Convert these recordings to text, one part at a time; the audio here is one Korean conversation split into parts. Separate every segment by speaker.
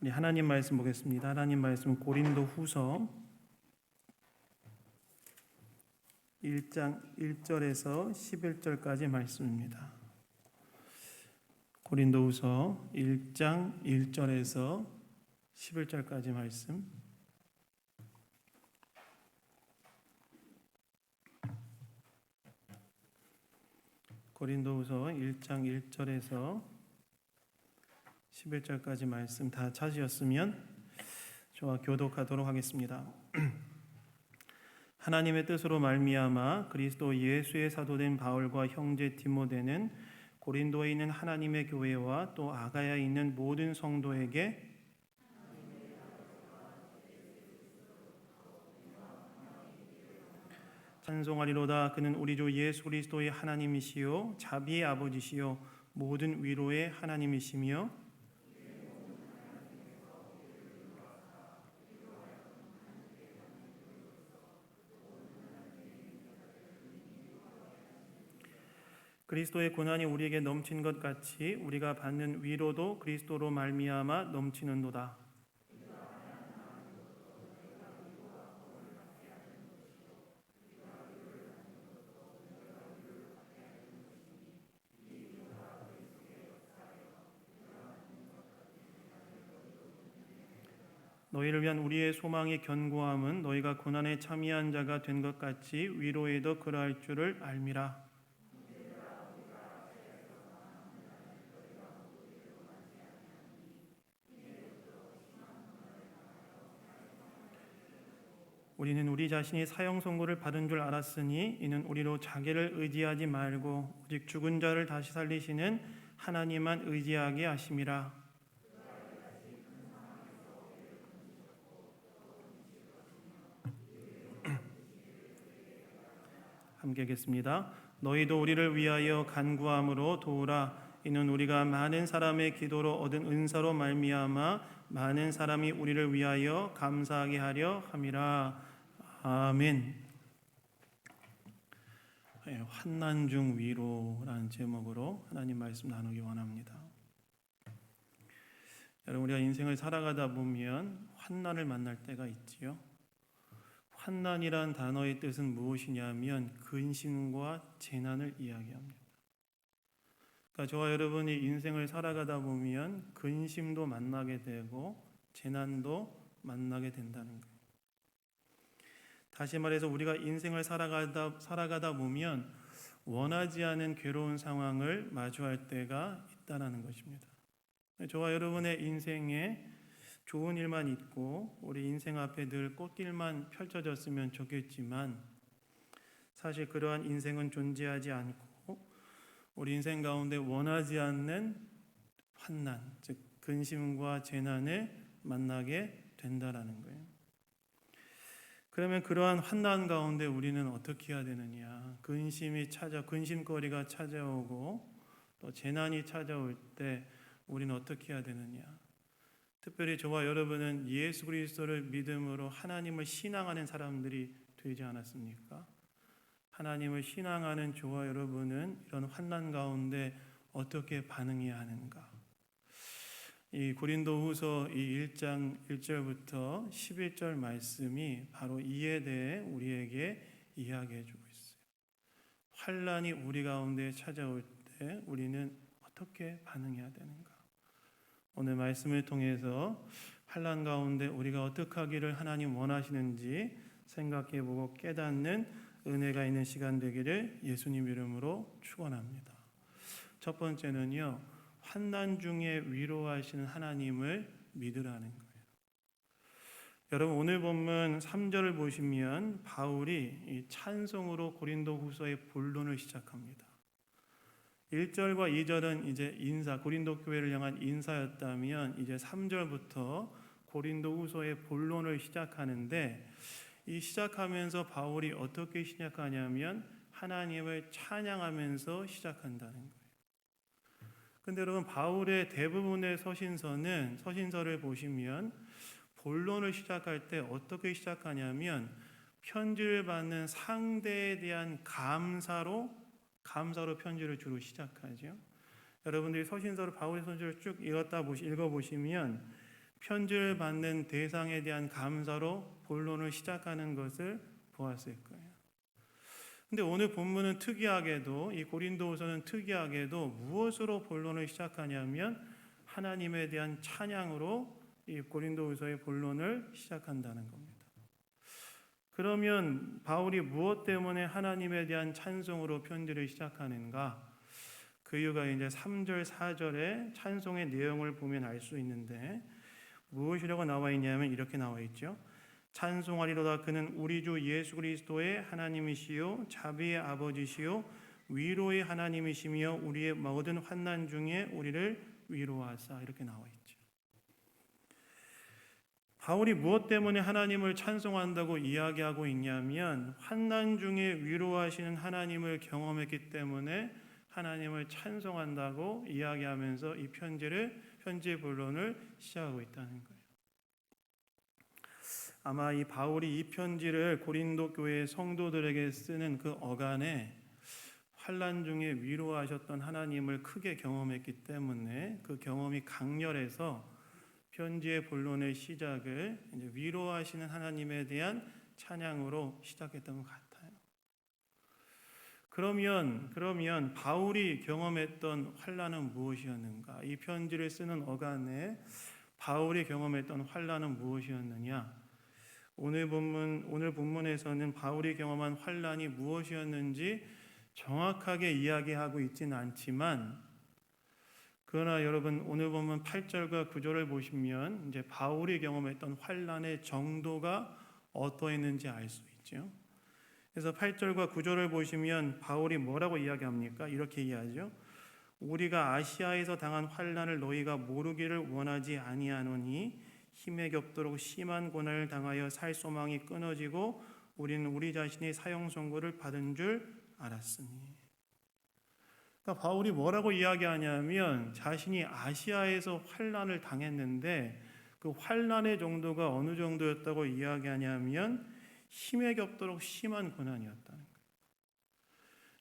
Speaker 1: 우리 하나님 말씀 보겠습니다. 하나님 말씀 고린도후서 1장 1절에서 11절까지 말씀입니다. 고린도후서 1장 1절에서 11절까지 말씀. 고린도후서 1장 1절에서 11절까지 말씀 다 찾으셨으면 저와 교독하도록 하겠습니다. 하나님의 뜻으로 말미암아 그리스도 예수의 사도된 바울과 형제 디모데는 고린도에 있는 하나님의 교회와 또 아가야에 있는 모든 성도에게 찬송하리로다. 그는 우리 주 예수 그리스도의 하나님이시요 자비의 아버지시요 모든 위로의 하나님이시며 그리스도의 고난이 우리에게 넘친 것 같이 우리가 받는 위로도 그리스도로 말미암아 넘치는도다. 너희를 위한 우리의 소망의 견고함은 너희가 고난에 참여한 자가 된 것 같이 위로에도 그러할 줄을 알미라. 우리는 우리 자신이 사형 선고를 받은 줄 알았으니 이는 우리로 자기를 의지하지 말고 오직 죽은 자를 다시 살리시는 하나님만 의지하게 하심이라. 함께 하겠습니다. 너희도 우리를 위하여 간구함으로 도우라. 이는 우리가 많은 사람의 기도로 얻은 은사로 말미암아 많은 사람이 우리를 위하여 감사하게 하려 함이라. 아멘. 환난 중 위로라는 제목으로 하나님 말씀 나누기 원합니다. 여러분, 우리가 인생을 살아가다 보면 환난을 만날 때가 있지요. 환난이란 단어의 뜻은 무엇이냐면 근심과 재난을 이야기합니다. 그러니까 저와 여러분이 인생을 살아가다 보면 근심도 만나게 되고 재난도 만나게 된다는 거예요. 다시 말해서 우리가 인생을 살아가다 보면 원하지 않은 괴로운 상황을 마주할 때가 있다는 것입니다. 저와 여러분의 인생에 좋은 일만 있고 우리 인생 앞에 늘 꽃길만 펼쳐졌으면 좋겠지만 사실 그러한 인생은 존재하지 않고 우리 인생 가운데 원하지 않는 환난, 즉 근심과 재난을 만나게 된다라는 거예요. 그러면 그러한 환난 가운데 우리는 어떻게 해야 되느냐? 근심거리가 찾아오고 또 재난이 찾아올 때 우리는 어떻게 해야 되느냐? 특별히 저와 여러분은 예수 그리스도를 믿음으로 하나님을 신앙하는 사람들이 되지 않았습니까? 하나님을 신앙하는 저와 여러분은 이런 환난 가운데 어떻게 반응해야 하는가? 이 고린도후서 이 1장 1절부터 11절 말씀이 바로 이에 대해 우리에게 이야기해 주고 있어요. 환난이 우리 가운데 찾아올 때 우리는 어떻게 반응해야 되는가? 오늘 말씀을 통해서 환난 가운데 우리가 어떻게 하기를 하나님 원하시는지 생각해 보고 깨닫는 은혜가 있는 시간 되기를 예수님 이름으로 축원합니다. 첫 번째는요. 환난 중에 위로하시는 하나님을 믿으라는 거예요. 여러분 오늘 본문 3절을 보시면 바울이 이 찬송으로 고린도후서의 본론을 시작합니다. 1절과 2절은 이제 고린도 교회를 향한 인사였다면 이제 3절부터 고린도후서의 본론을 시작하는데 이 시작하면서 바울이 어떻게 시작하냐면 하나님을 찬양하면서 시작한다는 거예요. 근데 여러분 바울의 대부분의 서신서를 보시면 본론을 시작할 때 어떻게 시작하냐면 편지를 받는 상대에 대한 감사로 편지를 주로 시작하죠. 여러분들이 바울의 서신서를 쭉 읽어보시면 편지를 받는 대상에 대한 감사로 본론을 시작하는 것을 보았을 거예요. 근데 오늘 본문은 특이하게도, 이 고린도후서는 특이하게도 무엇으로 본론을 시작하냐면 하나님에 대한 찬양으로 이 고린도후서의 본론을 시작한다는 겁니다. 그러면 바울이 무엇 때문에 하나님에 대한 찬송으로 편지를 시작하는가? 그 이유가 이제 3절, 4절의 찬송의 내용을 보면 알 수 있는데 무엇이라고 나와 있냐면 이렇게 나와 있죠. 찬송하리로다 그는 우리 주 예수 그리스도의 하나님이시요 자비의 아버지시요 위로의 하나님이시며 우리의 모든 환난 중에 우리를 위로하사, 이렇게 나와 있죠. 바울이 무엇 때문에 하나님을 찬송한다고 이야기하고 있냐면 환난 중에 위로하시는 하나님을 경험했기 때문에 하나님을 찬송한다고 이야기하면서 이 편지의 본론을 시작하고 있다는 거예요. 아마 이 바울이 이 편지를 고린도 교회 성도들에게 쓰는 그 어간에 환난 중에 위로하셨던 하나님을 크게 경험했기 때문에 그 경험이 강렬해서 편지의 본론의 시작을 이제 위로하시는 하나님에 대한 찬양으로 시작했던 것 같아요. 그러면 바울이 경험했던 환난은 무엇이었는가? 이 편지를 쓰는 어간에 바울이 경험했던 환난은 무엇이었느냐? 오늘 본문에서는 바울이 경험한 환난이 무엇이었는지 정확하게 이야기하고 있지는 않지만, 그러나 여러분 오늘 본문 8절과 9절을 보시면 이제 바울이 경험했던 환난의 정도가 어떠했는지 알 수 있죠. 그래서 8절과 9절을 보시면 바울이 뭐라고 이야기합니까? 이렇게 이야기하죠. 우리가 아시아에서 당한 환난을 너희가 모르기를 원하지 아니하노니 힘에 겹도록 심한 고난을 당하여 살 소망이 끊어지고 우리는 우리 자신이 사형 선고를 받은 줄 알았으니. 그러니까 바울이 뭐라고 이야기하냐면 자신이 아시아에서 환난을 당했는데 그 환난의 정도가 어느 정도였다고 이야기하냐면 힘에 겹도록 심한 고난이었다는 거예요.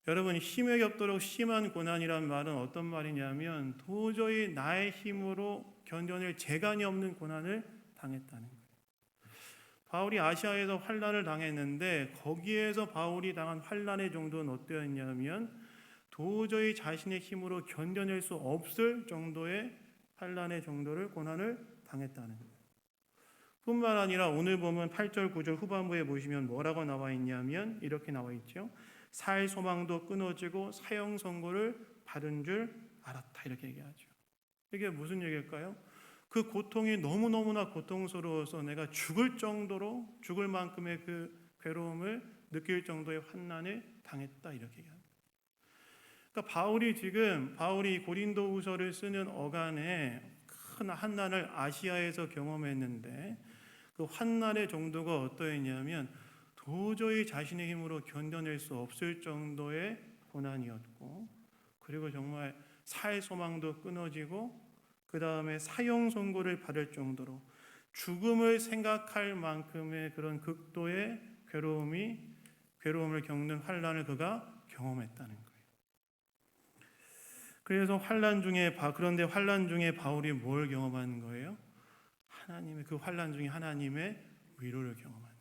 Speaker 1: 여러분, 힘에 겹도록 심한 고난이란 말은 어떤 말이냐면 도저히 나의 힘으로 견뎌낼 재간이 없는 고난을 당했다는 거예요. 바울이 아시아에서 환난을 당했는데 거기에서 바울이 당한 환난의 정도는 어떠했냐면 도저히 자신의 힘으로 견뎌낼 수 없을 정도의 환난의 정도를 고난을 당했다는 거예요. 뿐만 아니라 오늘 보면 8절 9절 후반부에 보시면 뭐라고 나와 있냐면 이렇게 나와 있죠. 살 소망도 끊어지고 사형 선고를 받은 줄 알았다, 이렇게 얘기하죠. 이게 무슨 얘기일까요? 그 고통이 너무너무나 고통스러워서 내가 죽을 만큼의 그 괴로움을 느낄 정도의 환난을 당했다, 이렇게 얘기합니다. 그러니까 바울이 고린도후서를 쓰는 어간에 큰 환난을 아시아에서 경험했는데 그 환난의 정도가 어떠했냐면 도저히 자신의 힘으로 견뎌낼 수 없을 정도의 고난이었고, 그리고 정말 살 소망도 끊어지고 그 다음에 사형 선고를 받을 정도로 죽음을 생각할 만큼의 그런 극도의 괴로움을 겪는 환난을 그가 경험했다는 거예요. 그래서 그런데 환난 중에 바울이 뭘 경험하는 거예요? 그 환난 중에 하나님의 위로를 경험하는 거예요.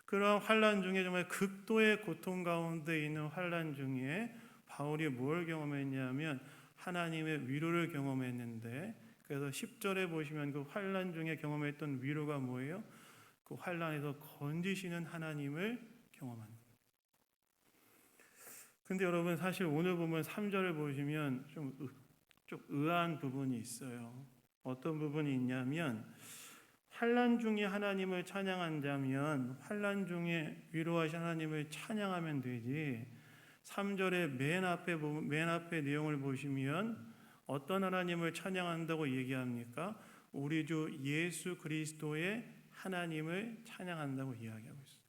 Speaker 1: 그러한 환난 중에 정말 극도의 고통 가운데 있는 환난 중에 바울이 뭘 경험했냐면 하나님의 위로를 경험했는데, 그래서 10절에 보시면 그 환난 중에 경험했던 위로가 뭐예요? 그 환난에서 건지시는 하나님을 경험하는 거예요. 근데 여러분 사실 오늘 보면 3절을 보시면 좀 의아한 부분이 있어요. 어떤 부분이 있냐면 환난 중에 하나님을 찬양한다면 환난 중에 위로하신 하나님을 찬양하면 되지, 3절의 맨 앞에 내용을 보시면 어떤 하나님을 찬양한다고 얘기합니까? 우리 주 예수 그리스도의 하나님을 찬양한다고 이야기하고 있어요.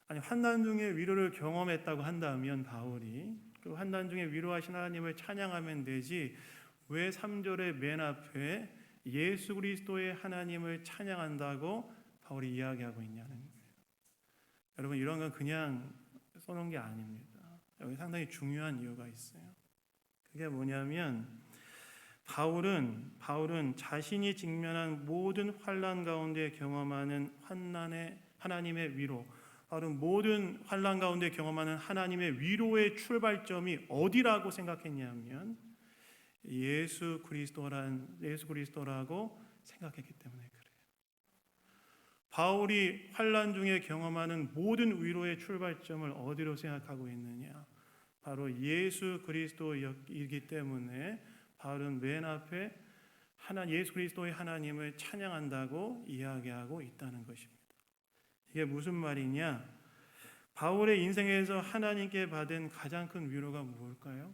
Speaker 1: 아니, 환난 중에 위로를 경험했다고 한다면 바울이 그 환난 중에 위로하신 하나님을 찬양하면 되지 왜 3절의 맨 앞에 예수 그리스도의 하나님을 찬양한다고 바울이 이야기하고 있냐는 거예요. 여러분, 이런 건 그냥 써놓은 게 아닙니다. 여기 상당히 중요한 이유가 있어요. 그게 뭐냐면 바울은 자신이 직면한 모든 환난 가운데 경험하는 하나님의 위로, 바울은 모든 환난 가운데 경험하는 하나님의 위로의 출발점이 어디라고 생각했냐면 예수 그리스도라고 생각했기 때문에 그래요. 바울이 환난 중에 경험하는 모든 위로의 출발점을 어디로 생각하고 있느냐? 바로 예수 그리스도이기 때문에 바울은 맨 앞에 예수 그리스도의 하나님을 찬양한다고 이야기하고 있다는 것입니다. 이게 무슨 말이냐? 바울의 인생에서 하나님께 받은 가장 큰 위로가 무엇일까요?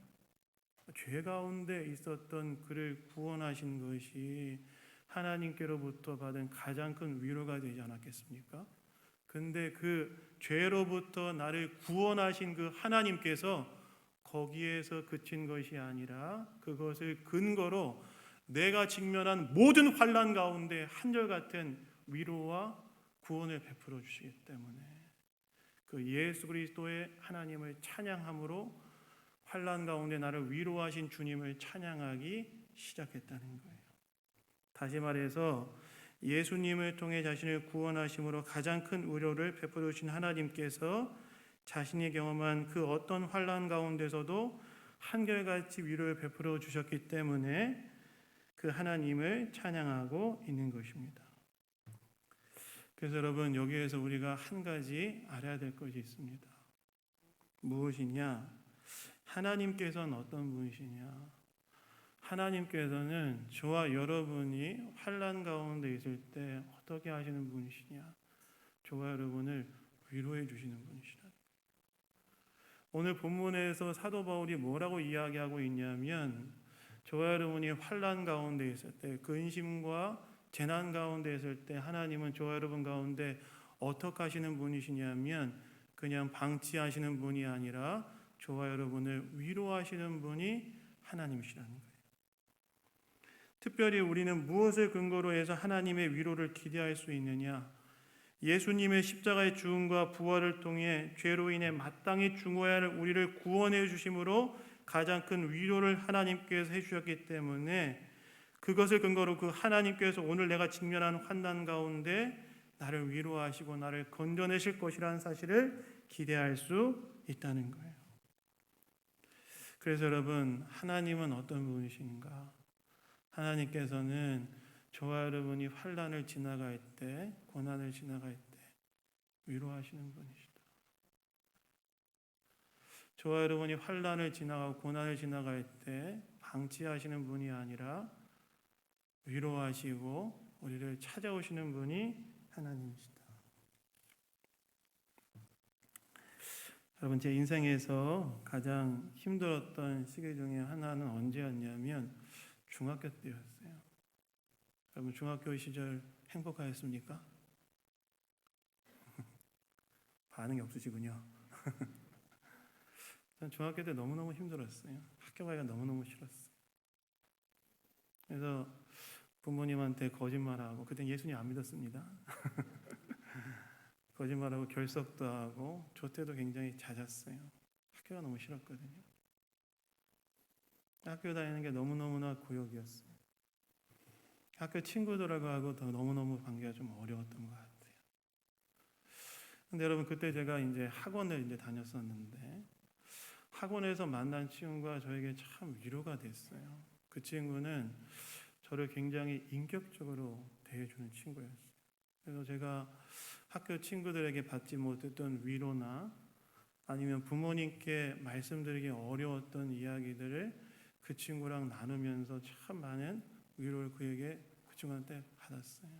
Speaker 1: 죄 가운데 있었던 그를 구원하신 것이 하나님께로부터 받은 가장 큰 위로가 되지 않았겠습니까? 근데 그 죄로부터 나를 구원하신 그 하나님께서 거기에서 그친 것이 아니라 그것을 근거로 내가 직면한 모든 환난 가운데 한결같은 위로와 구원을 베풀어 주시기 때문에 그 예수 그리스도의 하나님을 찬양함으로 환난 가운데 나를 위로하신 주님을 찬양하기 시작했다는 거예요. 다시 말해서 예수님을 통해 자신을 구원하심으로 가장 큰 위로를 베풀어 주신 하나님께서 자신이 경험한 그 어떤 환난 가운데서도 한결같이 위로를 베풀어 주셨기 때문에 그 하나님을 찬양하고 있는 것입니다. 그래서 여러분, 여기에서 우리가 한 가지 알아야 될 것이 있습니다. 무엇이냐? 하나님께서는 어떤 분이시냐? 하나님께서는 저와 여러분이 환난 가운데 있을 때 어떻게 하시는 분이시냐? 저와 여러분을 위로해 주시는 분이시라. 오늘 본문에서 사도 바울이 뭐라고 이야기하고 있냐면 저와 여러분이 환난 가운데 있을 때, 근심과 재난 가운데 있을 때 하나님은 저와 여러분 가운데 어떻게 하시는 분이시냐면 그냥 방치하시는 분이 아니라 저와 여러분을 위로하시는 분이 하나님이시라는 거예요. 특별히 우리는 무엇을 근거로 해서 하나님의 위로를 기대할 수 있느냐? 예수님의 십자가의 죽음과 부활을 통해 죄로 인해 마땅히 죽어야 할 우리를 구원해 주심으로 가장 큰 위로를 하나님께서 해주셨기 때문에 그것을 근거로 그 하나님께서 오늘 내가 직면하는 환난 가운데 나를 위로하시고 나를 건져내실 것이라는 사실을 기대할 수 있다는 거예요. 그래서 여러분, 하나님은 어떤 분이신가? 하나님께서는 저와 여러분이 환난을 지나갈 때, 고난을 지나갈 때 위로하시는 분이시다. 저와 여러분이 환난을 지나가고 고난을 지나갈 때 방치하시는 분이 아니라 위로하시고 우리를 찾아오시는 분이 하나님이시다. 여러분, 제 인생에서 가장 힘들었던 시기 중에 하나는 언제였냐면 중학교 때였어요. 여러분, 중학교 시절 행복하였습니까? 반응이 없으시군요. 전 중학교 때 너무너무 힘들었어요. 학교 가기가 너무너무 싫었어요. 그래서 부모님한테 거짓말하고, 그때 예수님 안 믿었습니다. 거짓말하고 결석도 하고 조퇴도 굉장히 잦았어요. 학교가 너무 싫었거든요. 학교 다니는 게 너무너무나 고역이었어요. 학교 친구들하고 더 너무너무 관계가 좀 어려웠던 것 같아요. 근데 여러분, 그때 제가 이제 학원을 다녔었는데 학원에서 만난 친구가 저에게 참 위로가 됐어요. 그 친구는 저를 굉장히 인격적으로 대해주는 친구였어요. 그래서 제가 학교 친구들에게 받지 못했던 위로나 아니면 부모님께 말씀드리기 어려웠던 이야기들을 그 친구랑 나누면서 참 많은 위로를 그 친구한테 받았어요.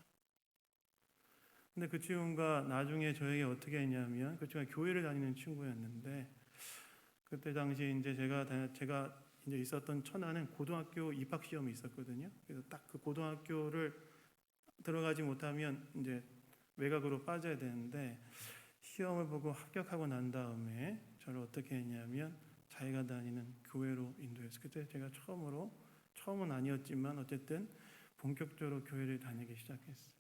Speaker 1: 근데 그 친구가 나중에 저에게 어떻게 했냐면, 그 친구가 교회를 다니는 친구였는데 그때 당시에 이제 제가 이제 있었던 천안은 고등학교 입학 시험이 있었거든요. 그래서 딱 그 고등학교를 들어가지 못하면 이제 외곽으로 빠져야 되는데 시험을 보고 합격하고 난 다음에 저를 어떻게 했냐면 자기가 다니는 교회로 인도했어요. 그때 제가 처음은 아니었지만 어쨌든 본격적으로 교회를 다니기 시작했어요.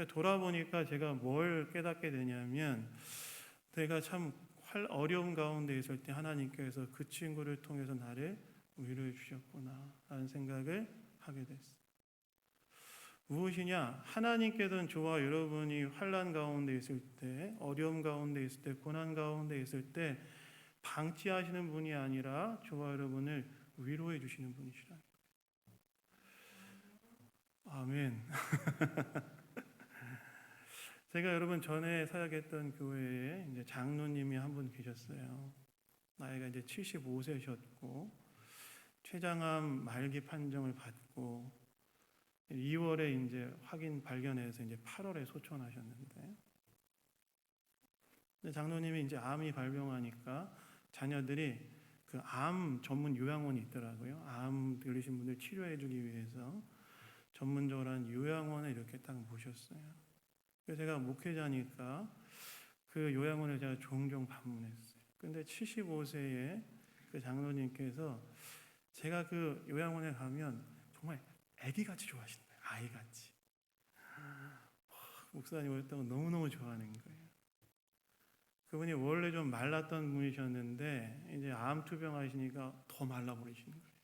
Speaker 1: 돌아보니까 제가 뭘 깨닫게 되냐면 내가 참 어려운 가운데 있을 때 하나님께서 그 친구를 통해서 나를 위로해 주셨구나 하는 생각을 하게 됐어요. 무엇이냐? 하나님께서는 저와 여러분이 환난 가운데 있을 때, 어려움 가운데 있을 때, 고난 가운데 있을 때 방치하시는 분이 아니라 저와 여러분을 위로해 주시는 분이시라. 아멘. 제가 여러분 전에 사역했던 교회에 이제 장로님이 한 분 계셨어요. 나이가 이제 75세셨고 췌장암 말기 판정을 받고 2월에 이제 확인 발견해서 이제 8월에 소천하셨는데, 장로님이 이제 암이 발병하니까 자녀들이 그 암 전문 요양원이 있더라고요. 암 걸리신 분들 치료해주기 위해서 전문적으로 한 요양원에 이렇게 딱 모셨어요. 그래서 제가 목회자니까 그 요양원에 제가 종종 방문했어요. 근데 75세의 그 장로님께서 제가 그 요양원에 가면 정말 아기같이 좋아하시는 거예요. 아이같이. 목사님 오셨다고 너무너무 좋아하는 거예요. 그분이 원래 좀 말랐던 분이셨는데 이제 암 투병하시니까 더 말라버리시는 거예요.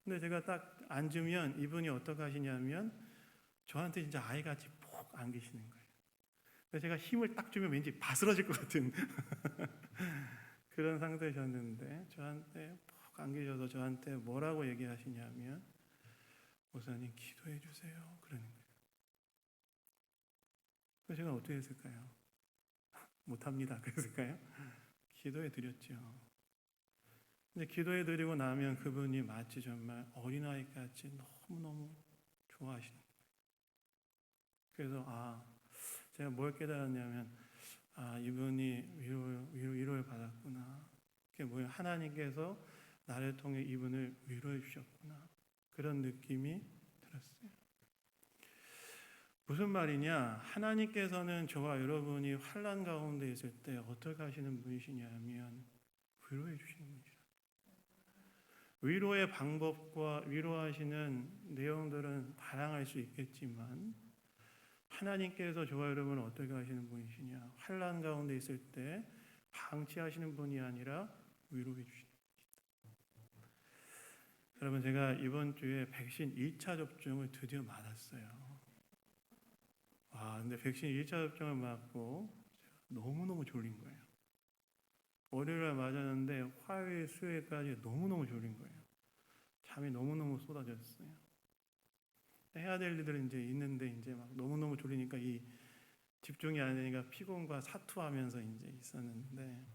Speaker 1: 근데 제가 딱 앉으면 이분이 어떻게 하시냐면 저한테 진짜 아이같이 푹 안기시는 거예요. 그래서 제가 힘을 딱 주면 왠지 바스러질 것 같은 그런 상태셨는데 저한테 푹 안기셔서 저한테 뭐라고 얘기하시냐면 목사님 기도해 주세요 그러는 거예요. 그래서 제가 어떻게 했을까요? 못합니다 그랬을까요? 기도해 드렸죠. 근데 기도해 드리고 나면 그분이 마치 정말 어린아이같이 너무너무 좋아하시는 거예요. 그래서 제가 뭘 깨달았냐면 이분이 위로를 받았구나. 그게 뭐예요? 하나님께서 나를 통해 이분을 위로해 주셨구나. 그런 느낌이 들었어요. 무슨 말이냐? 하나님께서는 저와 여러분이 환난 가운데 있을 때 어떻게 하시는 분이시냐면 위로해 주시는 분이시라. 위로의 방법과 위로하시는 내용들은 다양할 수 있겠지만 하나님께서 저와 여러분을 어떻게 하시는 분이시냐? 환난 가운데 있을 때 방치하시는 분이 아니라 위로해 주시는 분이시다. 여러분 제가 이번 주에 백신 1차 접종을 드디어 맞았어요. 근데 백신 1차 접종을 맞고 너무너무 졸린 거예요. 월요일에 맞았는데 화요일, 수요일까지 너무너무 졸린 거예요. 잠이 너무너무 쏟아졌어요. 해야 될 일들은 이제 있는데 이제 막 너무너무 졸리니까 이 집중이 안 되니까 피곤과 사투하면서 이제 있었는데,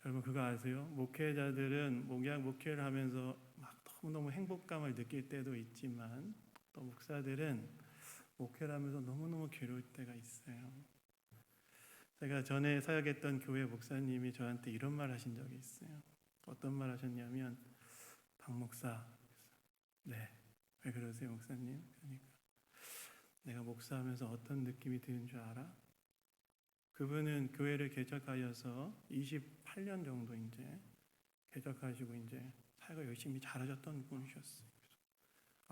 Speaker 1: 여러분 그거 아세요? 목회자들은 목회를 하면서 막 너무너무 행복감을 느낄 때도 있지만 또 목사들은 목회를 하면서 너무너무 괴로울 때가 있어요. 제가 전에 사역했던 교회 목사님이 저한테 이런 말 하신 적이 있어요. 어떤 말 하셨냐면, 박 목사, 네, 왜 그러세요 목사님? 그러니까 내가 목사하면서 어떤 느낌이 드는 줄 알아? 그분은 교회를 개척하여서 28년 정도 이제 개척하시고 이제 사역을 열심히 잘하셨던 분이셨어요.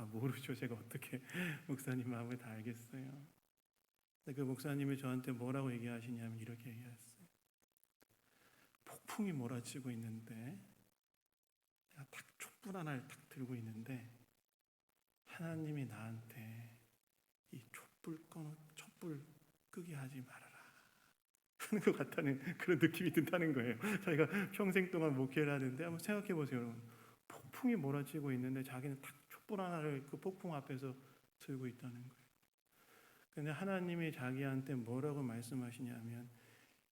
Speaker 1: 모르죠. 제가 어떻게 목사님 마음을 다 알겠어요. 근데 그 목사님이 저한테 뭐라고 얘기하시냐면 이렇게 얘기했어요. 폭풍이 몰아치고 있는데 내가 딱 촛불 하나를 딱 들고 있는데 하나님이 나한테 이 촛불 끄게 하지 말아라 하는 것 같다는 그런 느낌이 든다는 거예요. 저희가 평생 동안 목회를 하는데 한번 생각해 보세요, 여러분. 폭풍이 몰아치고 있는데 자기는 딱 촛불 하나를 그 폭풍 앞에서 들고 있다는 거예요. 근데 하나님이 자기한테 뭐라고 말씀하시냐면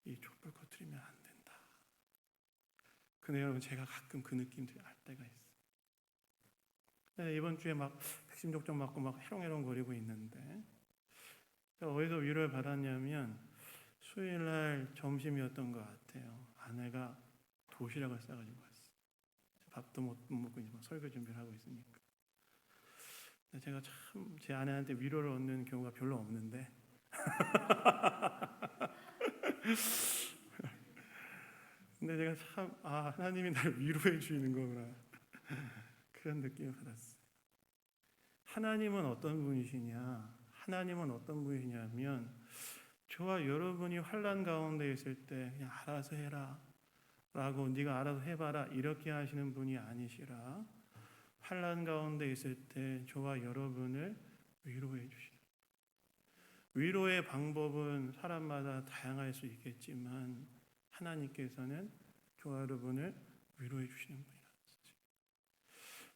Speaker 1: 이 촛불 꺼트리면 안 된다. 근데 여러분 제가 가끔 그 느낌들을 알 때가 있어요. 이번 주에 막 백신 접종 맞고 막 해롱해롱거리고 있는데 제가 어디서 위로를 받았냐면 수요일날 점심이었던 것 같아요. 아내가 도시락을 싸가지고 왔어요. 밥도 못 먹고 이제 막 설교 준비를 하고 있으니까. 제가 참 제 아내한테 위로를 얻는 경우가 별로 없는데 근데 제가 참 하나님이 나를 위로해 주시는 거구나 그런 느낌을 받았어요. 하나님은 어떤 분이시냐? 하나님은 어떤 분이시냐면 저와 여러분이 환난 가운데 있을 때 그냥 알아서 해라, 라고 네가 알아서 해봐라 이렇게 하시는 분이 아니시라 환난 가운데 있을 때 저와 여러분을 위로해 주시는, 위로의 방법은 사람마다 다양할 수 있겠지만 하나님께서는 저와 여러분을 위로해 주시는 분이라는 사실.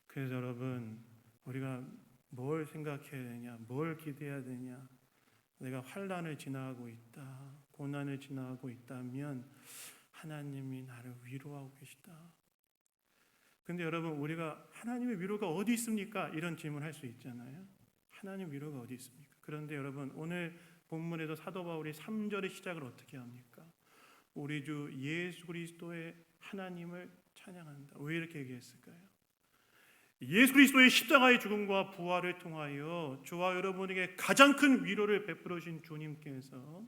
Speaker 1: 그래서 여러분, 우리가 뭘 생각해야 되냐, 뭘 기대해야 되냐, 내가 환난을 지나가고 있다, 고난을 지나가고 있다면 하나님이 나를 위로하고 계시다. 근데 여러분, 우리가 하나님의 위로가 어디 있습니까? 이런 질문을 할 수 있잖아요. 하나님 위로가 어디 있습니까? 그런데 여러분, 오늘 본문에도 사도 바울이 3절의 시작을 어떻게 합니까? 우리 주 예수 그리스도의 하나님을 찬양한다. 왜 이렇게 얘기했을까요? 예수 그리스도의 십자가의 죽음과 부활을 통하여 저와 여러분에게 가장 큰 위로를 베풀어 주신 주님께서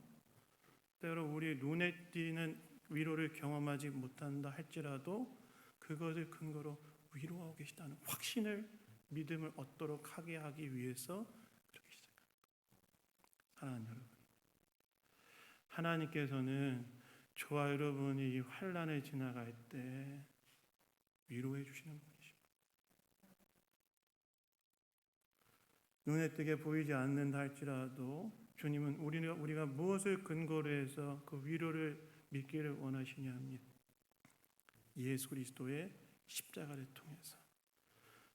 Speaker 1: 때로 우리 눈에 띄는 위로를 경험하지 못한다 할지라도 그것을 근거로 위로하고 계시다는 확신을, 믿음을 얻도록 하게 하기 위해서 그렇게 시작합니다. 사랑하는 여러분, 하나님께서는 저와 여러분이 이 환난을 지나갈 때 위로해 주시는 분이십니다. 눈에 띄게 보이지 않는다 할지라도 주님은 우리가 무엇을 근거로 해서 그 위로를 믿기를 원하시냐면 예수 그리스도의 십자가를 통해서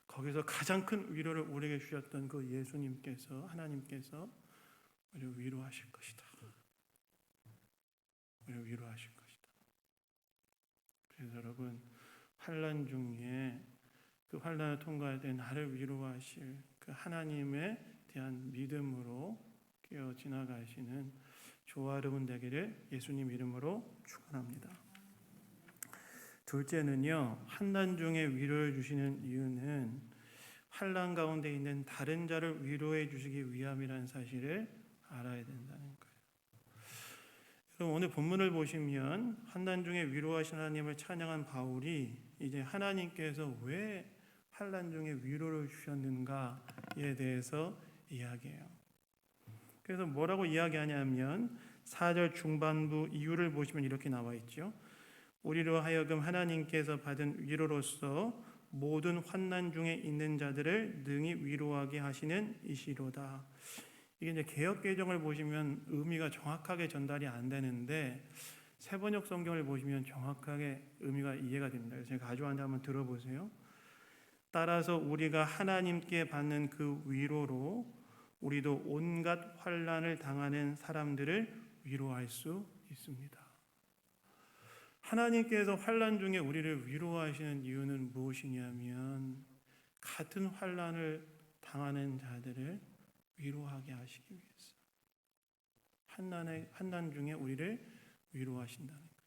Speaker 1: 거기서 가장 큰 위로를 우리에게 주셨던 그 예수님께서, 하나님께서 우리를 위로하실 것이다. 우리를 위로하실 것이다. 그래서 여러분, 환난 중에 그 환난을 통과할 때 나를 위로하실 그 하나님에 대한 믿음으로 깨어 지나가시는 저와 여러분 되기를 예수님 이름으로 축원합니다. 둘째는요, 환난 중에 위로를 주시는 이유는 환난 가운데 있는 다른 자를 위로해 주시기 위함이라는 사실을 알아야 된다는 거예요. 그럼 오늘 본문을 보시면 환난 중에 위로하신 하나님을 찬양한 바울이 이제 하나님께서 왜 환난 중에 위로를 주셨는가에 대해서 이야기해요. 그래서 뭐라고 이야기하냐면 4절 중반부 이유를 보시면 이렇게 나와 있죠. 우리로 하여금 하나님께서 받은 위로로서 모든 환난 중에 있는 자들을 능히 위로하게 하시는 이시로다. 이게 이제 개역 개정을 보시면 의미가 정확하게 전달이 안 되는데 세번역 성경을 보시면 정확하게 의미가 이해가 됩니다. 그래서 제가 가져왔는데 한번 들어보세요. 따라서 우리가 하나님께 받는 그 위로로 우리도 온갖 환난을 당하는 사람들을 위로할 수 있습니다. 하나님께서 환난 중에 우리를 위로하시는 이유는 무엇이냐면 같은 환난을 당하는 자들을 위로하게 하시기 위해서 환난 중에 우리를 위로하신다는 거예요.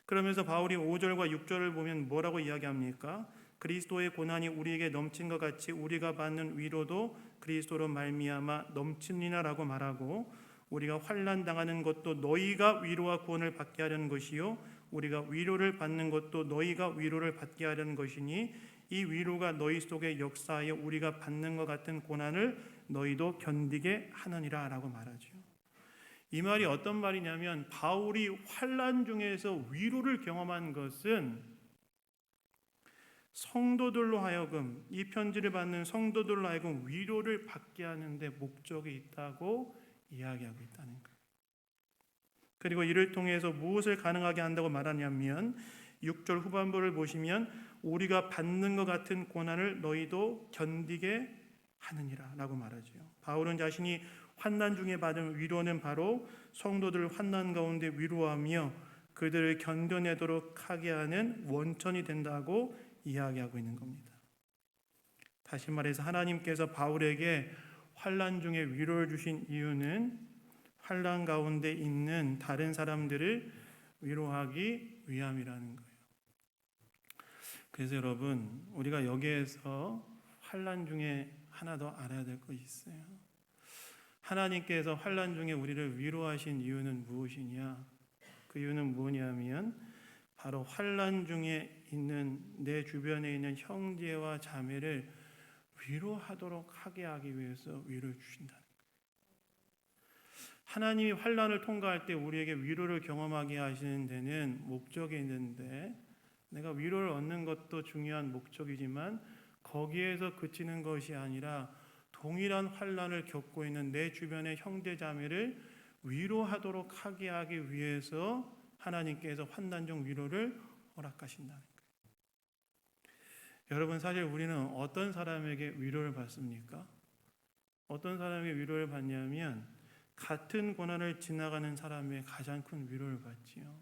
Speaker 1: 그러면서 바울이 5절과 6절을 보면 뭐라고 이야기합니까? 그리스도의 고난이 우리에게 넘친 것 같이 우리가 받는 위로도 그리스도로 말미암아 넘치니라라고 말하고, 우리가 환난 당하는 것도 너희가 위로와 구원을 받게 하려는 것이요 우리가 위로를 받는 것도 너희가 위로를 받게 하려는 것이니 이 위로가 너희 속에 역사하여 우리가 받는 것 같은 고난을 너희도 견디게 하느니라 라고 말하죠. 이 말이 어떤 말이냐면 바울이 환난 중에서 위로를 경험한 것은 성도들로 하여금, 이 편지를 받는 성도들로 하여금 위로를 받게 하는데 목적이 있다고 이야기하고 있다는 거예요. 그리고 이를 통해서 무엇을 가능하게 한다고 말하냐면 6절 후반부를 보시면 우리가 받는 것 같은 고난을 너희도 견디게 하느니라 라고 말하죠. 바울은 자신이 환난 중에 받은 위로는 바로 성도들을 환난 가운데 위로하며 그들을 견뎌내도록 하게 하는 원천이 된다고 이야기하고 있는 겁니다. 다시 말해서 하나님께서 바울에게 환난 중에 위로를 주신 이유는 환난 가운데 있는 다른 사람들을 위로하기 위함이라는 거예요. 그래서 여러분, 우리가 여기에서 환난 중에 하나 더 알아야 될 것이 있어요. 하나님께서 환난 중에 우리를 위로하신 이유는 무엇이냐? 그 이유는 뭐냐면 바로 환난 중에 있는 내 주변에 있는 형제와 자매를 위로하도록 하게 하기 위해서 위로를 주신다는 거예요. 하나님이 환난을 통과할 때 우리에게 위로를 경험하게 하시는 데는 목적이 있는데, 내가 위로를 얻는 것도 중요한 목적이지만 거기에서 그치는 것이 아니라 동일한 환난을 겪고 있는 내 주변의 형제 자매를 위로하도록 하게 하기 위해서 하나님께서 환난 중 위로를 허락하신다는 거예요. 여러분, 사실 우리는 어떤 사람에게 위로를 받습니까? 어떤 사람에게 위로를 받냐면 같은 고난을 지나가는 사람의 가장 큰 위로를 받지요.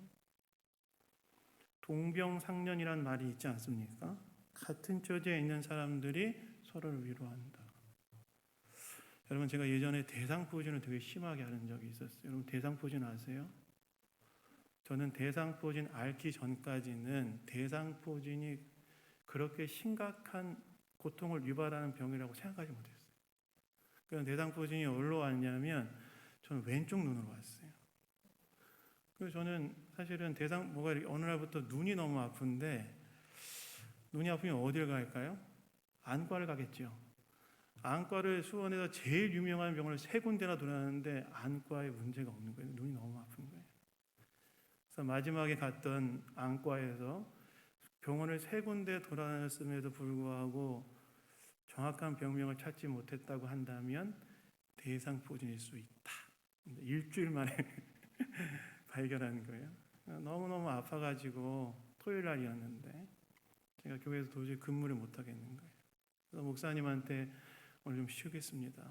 Speaker 1: 동병상련이란 말이 있지 않습니까? 같은 처지에 있는 사람들이 서로를 위로한다. 여러분, 제가 예전에 대상포진을 되게 심하게 하는 적이 있었어요. 여러분, 대상포진 아세요? 저는 대상포진 앓기 전까지는 대상포진이 그렇게 심각한 고통을 유발하는 병이라고 생각하지 못했어요. 그래서 대상포진이 어디로 왔냐면 저는 왼쪽 눈으로 왔어요. 그래서 저는 사실은 어느 날부터 눈이 너무 아픈데, 눈이 아프면 어딜 갈까요? 안과를 가겠죠. 안과를 수원에서 제일 유명한 병원을 3군데나 돌았는데 안과에 문제가 없는 거예요. 눈이 너무 아픈 거예요. 그래서 마지막에 갔던 안과에서 병원을 3군데 돌아다녔음에도 불구하고 정확한 병명을 찾지 못했다고 한다면 대상포진일 수 있다. 일주일 만에 발견한 거예요. 너무너무 아파가지고 토요일 날이었는데 제가 교회에서 도저히 근무를 못 하겠는 거예요. 그래서 목사님한테 오늘 좀 쉬겠습니다.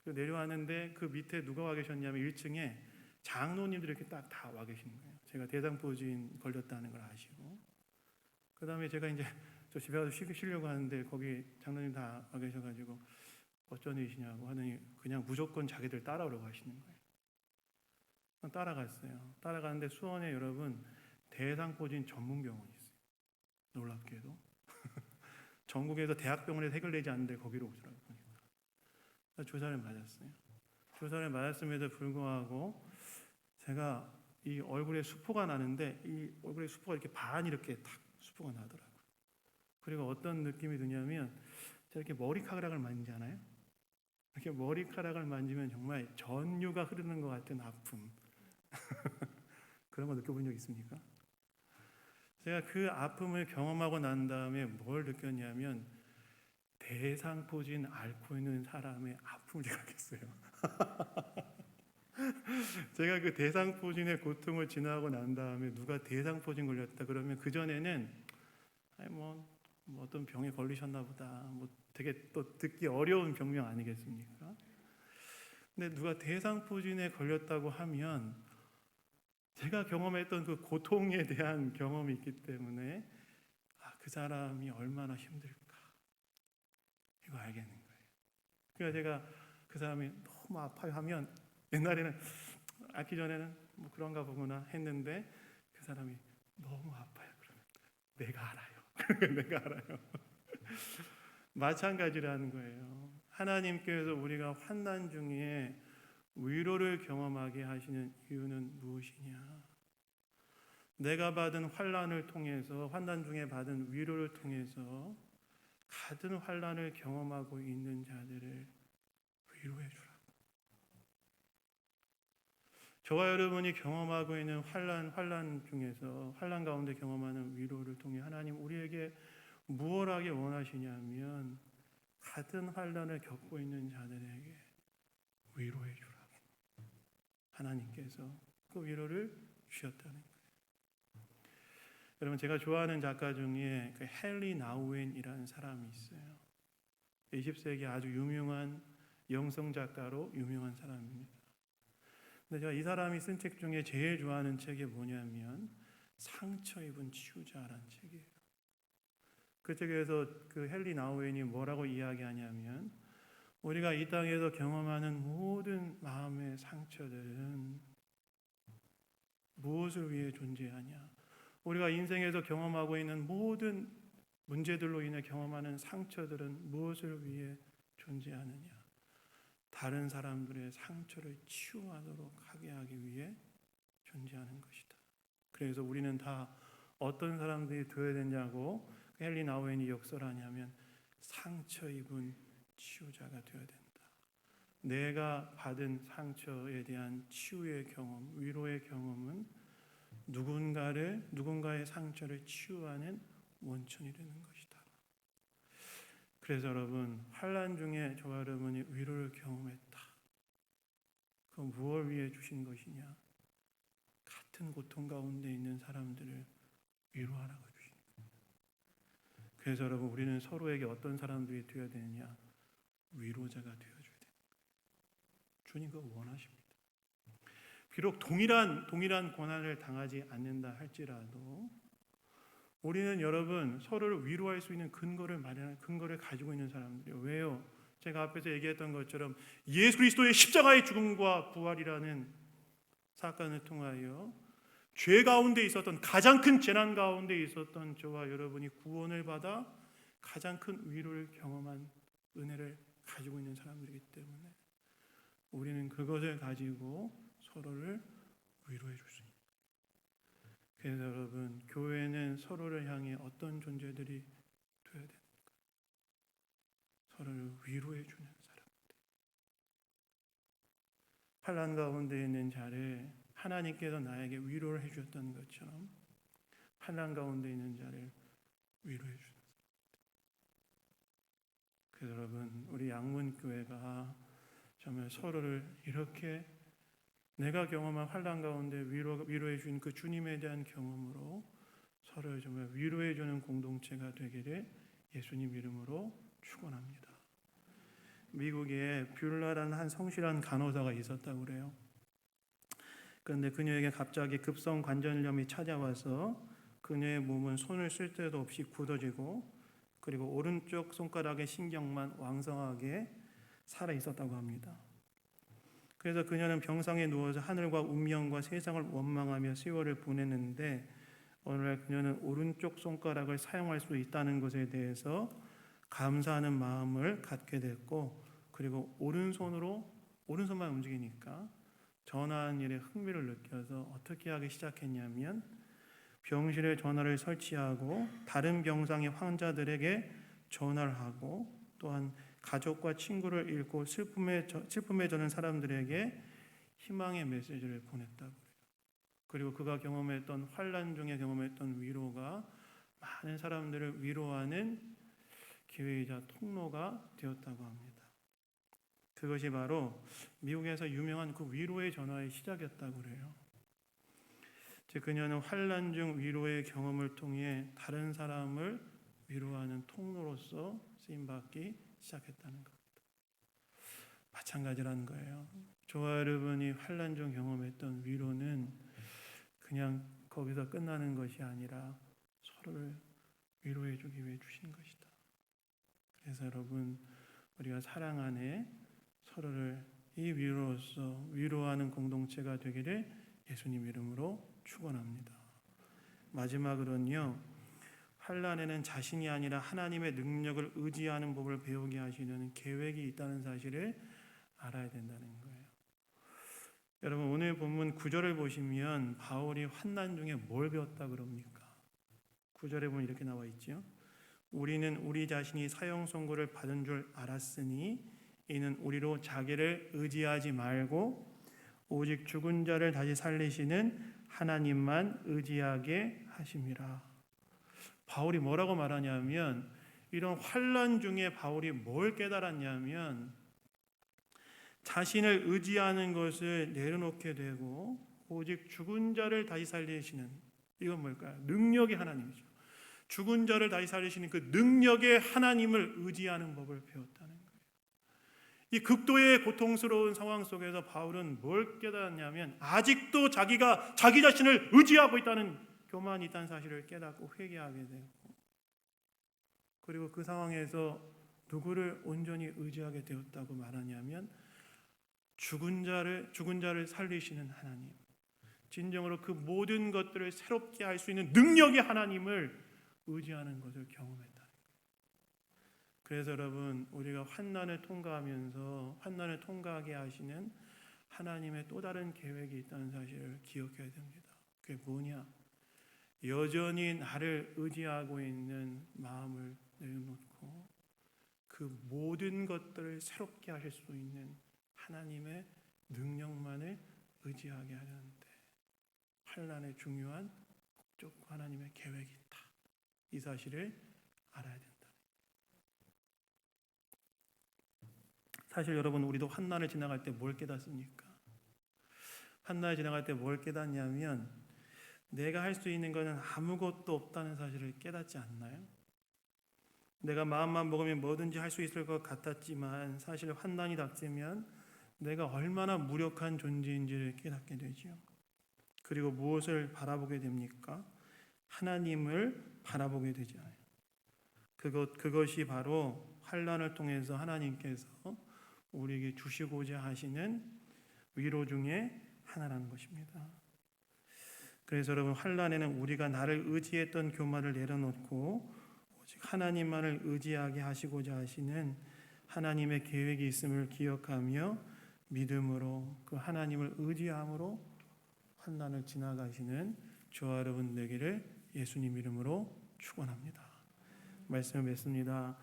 Speaker 1: 그리고 내려왔는데 그 밑에 누가 와 계셨냐면 1층에 장로님들이 이렇게 딱 다 와 계신 거예요. 제가 대상포진 걸렸다는 걸 아시고. 그 다음에 제가 이제 저 집에 가서 쉬려고 하는데 거기 장로님 다 와 계셔가지고 어쩐 일이시냐고 하더니 그냥 무조건 자기들 따라오라고 하시는 거예요. 따라갔어요. 따라가는데 수원에 여러분 대상포진 전문 병원이 있어요. 놀랍게도 전국에서 대학병원에서 해결되지 않는데 거기로 오더라고요. 조사를 맞았어요. 조사를 맞았음에도 불구하고 제가 이 얼굴에 수포가 나는데 이 얼굴에 수포가 이렇게 이렇게 탁 수포가 나더라고요. 그리고 어떤 느낌이 드냐면 제가 이렇게 머리카락을 만지잖아요. 이렇게 머리카락을 만지면 정말 전류가 흐르는 것 같은 아픔. 그런 거 느껴본 적 있습니까? 제가 그 아픔을 경험하고 난 다음에 뭘 느꼈냐면 대상포진 앓고 있는 사람의 아픔을 느꼈어요. 제가 그 대상포진의 고통을 지나고 난 다음에 누가 대상포진 걸렸다 그러면 그전에는 뭐 어떤 병에 걸리셨나 보다, 뭐 되게 또 듣기 어려운 병명 아니겠습니까? 근데 누가 대상포진에 걸렸다고 하면 제가 경험했던 그 고통에 대한 경험이 있기 때문에 그 사람이 얼마나 힘들까 이거 알겠는 거예요. 그러니까 제가 그 사람이 너무 아파요 하면 옛날에는 앓기 전에는 뭐 그런가 보구나 했는데 그 사람이 너무 아파요 그러면 내가 알아요. 내가 알아요. 마찬가지라는 거예요. 하나님께서 우리가 환난 중에 위로를 경험하게 하시는 이유는 무엇이냐? 내가 받은 환난을 통해서, 환난 중에 받은 위로를 통해서 같은 환난을 경험하고 있는 자들을 위로해 주라. 저와 여러분이 경험하고 있는 환난 중에서 환난 가운데 경험하는 위로를 통해 하나님 우리에게 무엇 하기 원하시냐면 같은 환난을 겪고 있는 자들에게 위로해 주라. 하나님께서 그 위로를 주셨다는 거예요. 여러분, 제가 좋아하는 작가 중에 그 헨리 나우엔이라는 사람이 있어요. 20세기 아주 유명한 영성 작가로 유명한 사람입니다. 근데 제가 이 사람이 쓴 책 중에 제일 좋아하는 책이 뭐냐면 상처 입은 치유자라는 책이에요. 그 책에서 그 헨리 나우엔이 뭐라고 이야기하냐면 우리가 이 땅에서 경험하는 모든 마음의 상처들은 무엇을 위해 존재하냐? 우리가 인생에서 경험하고 있는 모든 문제들로 인해 경험하는 상처들은 무엇을 위해 존재하느냐? 다른 사람들의 상처를 치유하도록 하게 하기 위해 존재하는 것이다. 그래서 우리는 다 어떤 사람들이 되어야 되냐고 헨리 나우엔이 역설하냐면 상처 입은 치유자가 되어야 된다. 내가 받은 상처에 대한 치유의 경험, 위로의 경험은 누군가의 상처를 치유하는 원천이 되는 것이다. 그래서 여러분, 환난 중에 저와 여러분이 위로를 경험했다. 그건 무엇을 위해 주신 것이냐? 같은 고통 가운데 있는 사람들을 위로하라고 주신 거예요. 그래서 여러분, 우리는 서로에게 어떤 사람들이 되어야 되느냐? 위로자가 되어줘야 돼요. 주님 그거 원하십니다. 비록 동일한 고난을 당하지 않는다 할지라도 우리는 여러분 서로를 위로할 수 있는 근거를 가지고 있는 사람들이에요. 왜요? 제가 앞에서 얘기했던 것처럼 예수 그리스도의 십자가의 죽음과 부활이라는 사건을 통하여 죄 가운데 있었던 가장 큰 재난 가운데 있었던 저와 여러분이 구원을 받아 가장 큰 위로를 경험한 은혜를 가지고 있는 사람들이기 때문에 우리는 그것을 가지고 서로를 위로해 줄 수 있습니다. 그래서 여러분, 교회는 서로를 향해 어떤 존재들이 되어야 됩니까? 서로를 위로해 주는 사람들. 환난 가운데 있는 자를 하나님께서 나에게 위로를 해주셨던 것처럼 환난 가운데 있는 자를 위로해 주는 사람들. 그래서 여러분, 우리 양문교회가 정말 서로를 이렇게 내가 경험한 환난 가운데 위로해 주신 그 주님에 대한 경험으로 서로를 정말 위로해 주는 공동체가 되기를 예수님 이름으로 축원합니다. 미국에 뷰라라는 한 성실한 간호사가 있었다고 그래요. 그런데 그녀에게 갑자기 급성 관절염이 찾아와서 그녀의 몸은 손을 쓸 데도 없이 굳어지고 그리고 오른쪽 손가락의 신경만 왕성하게 살아 있었다고 합니다. 그래서 그녀는 병상에 누워서 하늘과 운명과 세상을 원망하며 세월을 보냈는데 어느 날 그녀는 오른쪽 손가락을 사용할 수 있다는 것에 대해서 감사하는 마음을 갖게 됐고 그리고 오른손만 움직이니까 전화하는 일에 흥미를 느껴서 어떻게 하기 시작했냐면 병실에 전화를 설치하고 다른 병상의 환자들에게 전화를 하고 또한 가족과 친구를 잃고 슬픔에 젖은 사람들에게 희망의 메시지를 보냈다고 해요. 그리고 그가 경험했던 환난 중에 경험했던 위로가 많은 사람들을 위로하는 기회이자 통로가 되었다고 합니다. 그것이 바로 미국에서 유명한 그 위로의 전화의 시작이었다고 그래요. 즉 그녀는 환난 중 위로의 경험을 통해 다른 사람을 위로하는 통로로서 쓰임받기 시작했다는 겁니다. 마찬가지라는 거예요. 저와 여러분이 환난 중 경험했던 위로는 그냥 거기서 끝나는 것이 아니라 서로를 위로해 주기 위해 주신 것이다. 그래서 여러분 우리가 사랑 안에 서로를 이 위로로서 위로하는 공동체가 되기를 예수님 이름으로 축원합니다. 마지막으로는요. 환난에는 자신이 아니라 하나님의 능력을 의지하는 법을 배우게 하시는 계획이 있다는 사실을 알아야 된다는 거예요. 여러분 오늘 본문 9절을 보시면 바울이 환난 중에 뭘 배웠다 그럽니까? 9절에 보면 이렇게 나와 있죠. 우리는 우리 자신이 사형 선고를 받은 줄 알았으니 이는 우리로 자기를 의지하지 말고 오직 죽은 자를 다시 살리시는 하나님만 의지하게 하심이라. 바울이 뭐라고 말하냐면 이런 환난 중에 바울이 뭘 깨달았냐면 자신을 의지하는 것을 내려놓게 되고 오직 죽은 자를 다시 살리시는 이건 뭘까요? 능력의 하나님이죠. 죽은 자를 다시 살리시는 그 능력의 하나님을 의지하는 법을 배웠다는 거예요. 이 극도의 고통스러운 상황 속에서 바울은 뭘 깨달았냐면 아직도 자기가 자기 자신을 의지하고 있다는 교만이 있다는 사실을 깨닫고 회개하게 되고 그리고 그 상황에서 누구를 온전히 의지하게 되었다고 말하냐면 죽은 자를 살리시는 하나님, 진정으로 그 모든 것들을 새롭게 할 수 있는 능력의 하나님을 의지하는 것을 경험했다는 거예요. 그래서 여러분 우리가 환난을 통과하게 하시는 하나님의 또 다른 계획이 있다는 사실을 기억해야 됩니다. 그게 뭐냐? 여전히 나를 의지하고 있는 마음을 내려놓고 그 모든 것들을 새롭게 하실 수 있는 하나님의 능력만을 의지하게 하려는데 환난의 중요한 목적과 하나님의 계획이 있다. 이 사실을 알아야 된다. 사실 여러분, 우리도 환난을 지나갈 때 뭘 깨닫습니까? 환난을 지나갈 때 뭘 깨닫냐면 내가 할 수 있는 것은 아무것도 없다는 사실을 깨닫지 않나요? 내가 마음만 먹으면 뭐든지 할 수 있을 것 같았지만 사실 환난이 닥치면 내가 얼마나 무력한 존재인지를 깨닫게 되죠. 그리고 무엇을 바라보게 됩니까? 하나님을 바라보게 되잖아요. 그것이 바로 환난을 통해서 하나님께서 우리에게 주시고자 하시는 위로 중에 하나라는 것입니다. 그래서 여러분, 환난에는 우리가 나를 의지했던 교만을 내려놓고 오직 하나님만을 의지하게 하시고자 하시는 하나님의 계획이 있음을 기억하며 믿음으로 그 하나님을 의지함으로 환난을 지나가시는 저와 여러분 되기를 예수님 이름으로 축원합니다. 말씀을 맺습니다.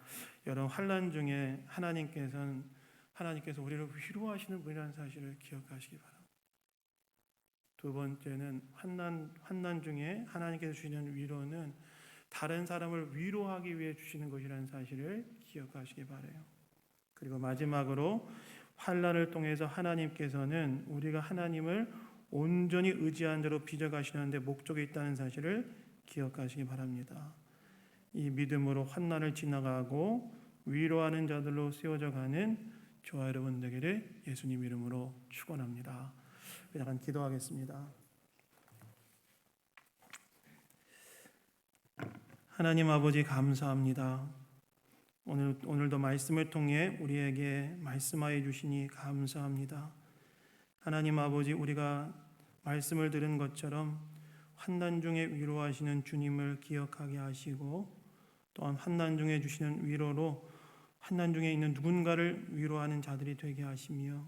Speaker 1: 여러분, 환난 중에 하나님께서 우리를 위로하시는 분이라는 사실을 기억하시기 바랍니다. 두 번째는 환난 중에 하나님께서 주시는 위로는 다른 사람을 위로하기 위해 주시는 것이라는 사실을 기억하시기 바라요. 그리고 마지막으로 환난을 통해서 하나님께서는 우리가 하나님을 온전히 의지한 대로 빚어가시는데 목적이 있다는 사실을 기억하시기 바랍니다. 이 믿음으로 환난을 지나가고 위로하는 자들로 세워져 가는 저와 여러분 되기를 예수님 이름으로 축원합니다. 잠깐 기도하겠습니다. 하나님 아버지, 감사합니다. 오늘도 말씀을 통해 우리에게 말씀하여 주시니 감사합니다. 하나님 아버지, 우리가 말씀을 들은 것처럼 환난 중에 위로하시는 주님을 기억하게 하시고 또한 환난 중에 주시는 위로로 환난 중에 있는 누군가를 위로하는 자들이 되게 하시며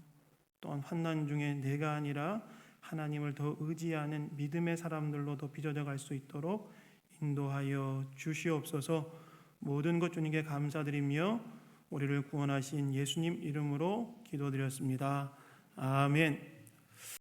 Speaker 1: 또한 환난 중에 내가 아니라 하나님을 더 의지하는 믿음의 사람들로 더 빚어져 갈 수 있도록 인도하여 주시옵소서. 모든 것 주님께 감사드리며 우리를 구원하신 예수님 이름으로 기도드렸습니다. 아멘.